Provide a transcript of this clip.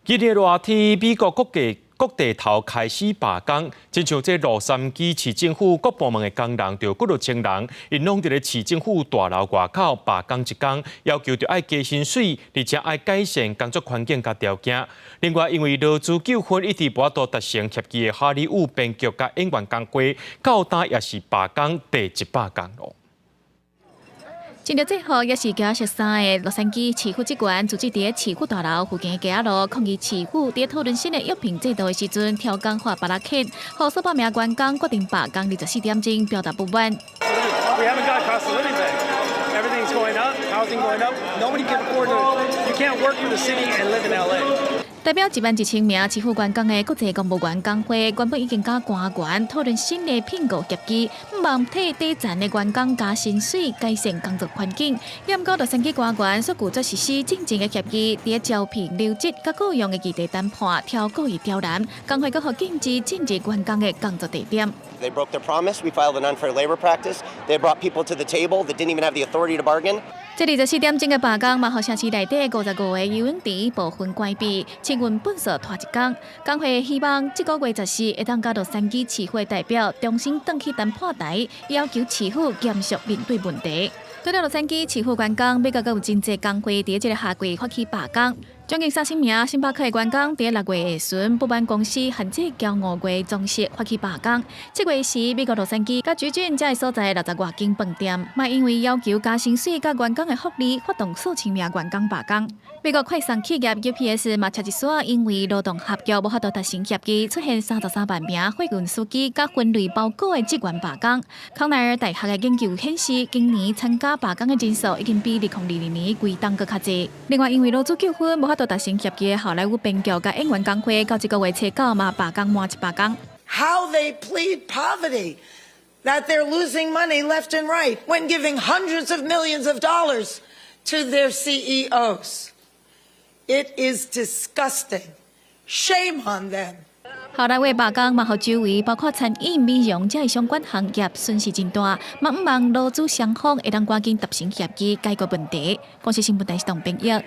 今日热天，美国各地头开始罢工，亲像这洛杉矶市政府各部门的工人就几千人，因拢伫咧市政府大楼外口罢工一天，要求着爱加薪水，而且爱改善工作环境甲条件。另外，因为劳资纠纷一直无法度达成协议的好莱坞编剧甲演员工会，到今也是罢工第100天咯。 今日最后也是9月13日，洛杉矶市府职员组织伫市府大楼附近的街路抗议市府伫讨论新的约聘制度的时阵，调工化巴拉克，和数百名员工决定罢工24点钟，表达不满。We haven't got cost of living back. Everything's going up, housing going up. Nobody can afford to. You can't work in the city and live in LA. 代表11000名市府员工的国际公务员工会，原本已经甲官员讨论新的聘雇协议，希望替底层的员工加薪水，改善工作环境。验过洛杉矶官员所拒绝实施正正的协议，伫招聘、留职、甲雇佣的议题谈判挑故意刁难，工会阁互禁止进入员工的工作地点。 They broke their promise. We filed an unfair labor practice. They brought people to the table that didn't even have the authority to bargain. 这24点钟的罢工，嘛，互城市内底55个游泳池部分关闭，请运本数拖一天。工会希望这个月14会当甲洛杉矶市会代表重新登去谈判台，要求市府严肃面对问题。对了，洛杉矶市府员工，美国阁有真济工会伫这个夏季发起罢工。 将近30名星巴克的员工伫6月下旬不满公司限制交5月装饰发起罢工。7月时，美国洛杉矶甲橘郡这所在60多间饭店，嘛因为要求加薪水甲员工的福利，发动数千名员工罢工。美国快送企业 UPS 嘛，插一线，因为劳动合约无法度达成协议，出现33万名货运司机甲分类包裹的职员罢工。康奈尔大学的研究显示，今年参加罢工的人数已经比2022年规档搁较济。另外，因为劳资纠纷无法度达成协议的好莱坞编剧甲演员工会，到这个月初9嘛罢工满100天。How they plead poverty, that they're losing money left and right when giving hundreds of millions of dollars to their CEOs. It is disgusting. Shame on them. 好莱坞罢工嘛，互周围包括餐饮、美容这相关行业损失真大，嘛毋望劳资双方会当赶紧达成协议，解决问题。公司新闻台是董炳业。